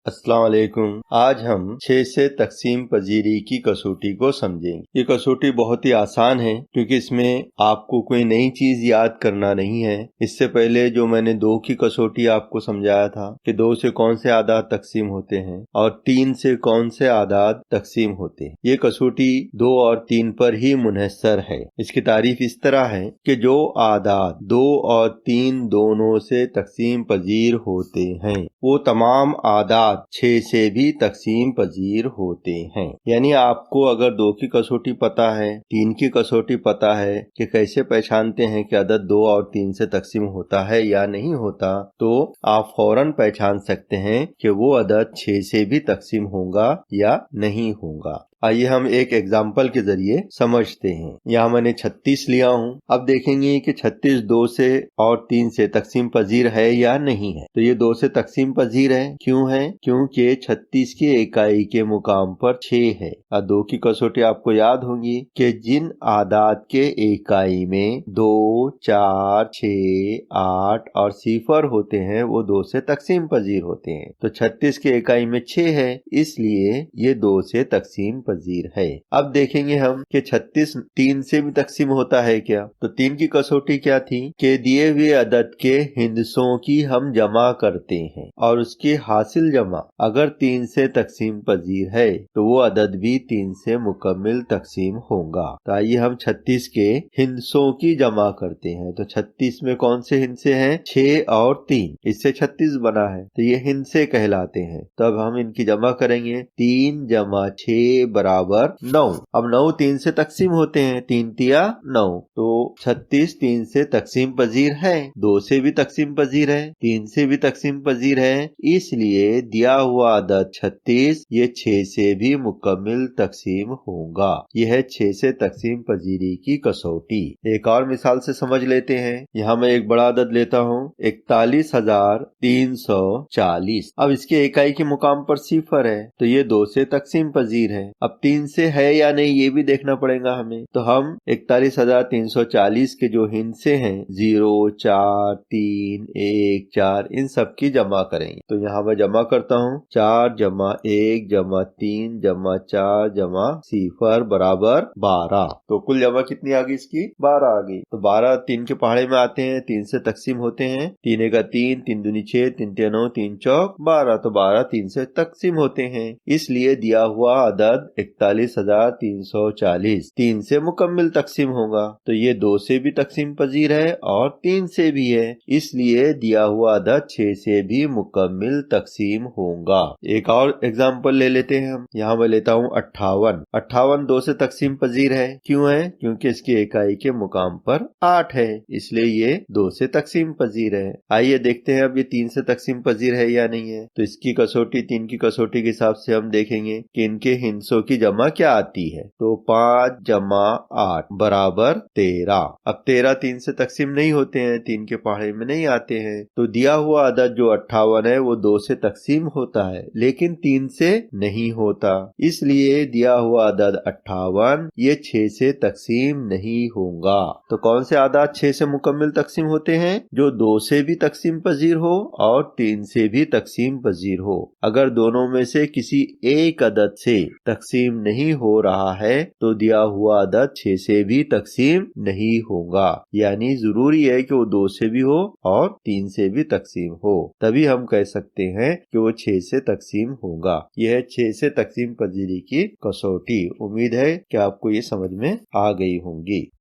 अस्सलाम वालेकुम। आज हम 6 से तकसीम पजीरी की कसौटी को समझेंगे। ये कसौटी बहुत ही आसान है क्योंकि इसमें आपको कोई नई चीज याद करना नहीं है। इससे पहले जो मैंने 2 की कसौटी आपको समझाया था कि 2 से कौन से आदाद तकसीम होते हैं और 3 से कौन से आदाद तकसीम होते हैं। ये कसौटी 2 और 3 पर ही मुनहसर है। इसकी तारीफ इस तरह है कि जो आदाद 2 और 3 दोनों से तकसीम पजीर होते हैं वो तमाम आदाद 6 से भी तकसीम पजीर होते हैं। यानी आपको अगर 2 की कसौटी पता है, 3 की कसौटी पता है कि कैसे पहचानते हैं कि अदद 2 और 3 से तकसीम होता है या नहीं होता, तो आप फौरन पहचान सकते हैं कि वो अदद 6 से भी तकसीम होगा या नहीं होगा। आइए हम एक एग्जाम्पल के जरिए समझते हैं। यहाँ मैंने 36 लिया हूँ। अब देखेंगे कि 36 2 से और 3 से तकसीम पजीर है या नहीं है। तो ये 2 से तकसीम पजीर है। क्यों है? क्योंकि 36 की इकाई के मुकाम पर 6 है। और 2 की कसौटी आपको याद होगी कि जिन आदाद के इकाई में 2, 4, 6, 8 और सिफर होते हैं वो 2 से तकसीम पजीर होते हैं। तो 36 की इकाई में 6 है, इसलिए ये 2 से तकसीम पजीर है। अब देखेंगे हम कि 36 3 से भी तकसीम होता है क्या। तो 3 की कसौटी क्या थी कि दिए हुए अदद के हिंसों की हम जमा करते हैं और उसकी हासिल जमा अगर 3 से तकसीम पजीर है तो वो अदद भी 3 से मुकम्मिल तकसीम होगा। तो आइए हम 36 के हिंसों की जमा करते हैं। तो 36 में कौन से हिंसे हैं? 6 और 3, इससे 36 बना है, तो ये हिंसे कहलाते हैं। तब हम इनकी जमा करेंगे। 3 जमा 6 बराबर 9। अब 9 3 से तकसीम होते हैं, 3 तिया 9, तो 36 3 से तकसीम पजीर है, 2 से भी तकसीम पजीर है, 3 से भी तकसीम पजीर है, इसलिए दिया हुआ अदद 36 ये 6 से भी मुकम्मिल तकसीम होगा। यह है 6 से तकसीम पजीरी की कसौटी। एक और मिसाल से समझ लेते हैं। यहाँ मैं एक बड़ा अदद लेता हूँ 41,340। अब इसके इकाई के मुकाम पर सिफर है, तो ये 2 से तकसीम पजीर है। अब 3 से है या नहीं ये भी देखना पड़ेगा हमें। तो हम 41,340 के जो हिंसे हैं 0, 4, 3, 1, 4 इन सब की जमा करेंगे। तो यहाँ मैं जमा करता हूँ 4 जमा 1 जमा 3 जमा 4 जमा सिफर बराबर 12। तो कुल जमा कितनी आ गई इसकी? 12 आ गई। तो 12 3 के पहाड़े में आते हैं, 3 से तकसीम होते हैं। 3 एक 3, 3 दूनी 6, 3 तिया 9, 3 चौक 12। तो 12 3 से तकसीम होते हैं, इसलिए दिया हुआ अदद 41,340 3 से मुकम्मिल तकसीम होगा। तो ये 2 से भी तकसीम पजीर है और 3 से भी है, इसलिए दिया हुआ अदद 6 से भी मुकम्मिल तकसीम होगा। एक और एग्जाम्पल ले लेते हैं हम। यहाँ मैं लेता हूँ 58। 58 2 से तकसीम पजीर है। क्यों है? क्योंकि इसकी इकाई के मुकाम पर 8 है, इसलिए ये 2 से तकसीम पजीर है। आइए देखते हैं अब ये 3 से तकसीम पजीर है या नहीं है। तो इसकी कसौटी 3 की कसौटी के हिसाब से हम देखेंगे कि इनके हिंसों की जमा क्या आती है। तो 5 जमा 8 बराबर 13। अब 13 3 से तकसीम नहीं होते हैं, 3 के पहाड़े में नहीं आते हैं। तो दिया हुआ अदद जो 58 है वो 2 से तकसीम होता है लेकिन 3 से नहीं होता, इसलिए दिया हुआ अदद 58 ये 6 से तकसीम नहीं होगा। तो कौन से आदाद 6 से मुकम्मिल तकसीम होते हैं? जो 2 से भी तकसीम पजीर हो और 3 से भी तकसीम पजीर हो। अगर दोनों में से किसी एक अदद से तकसीम नहीं हो रहा है तो दिया हुआ अदद 6 से भी तकसीम नहीं होगा। यानी जरूरी है कि वो 2 से भी हो और 3 से भी तकसीम हो, तभी हम कह सकते हैं कि वो 6 से तकसीम होगा। यह है 6 से तकसीम पजीरी की कसौटी। उम्मीद है कि आपको ये समझ में आ गई होंगी।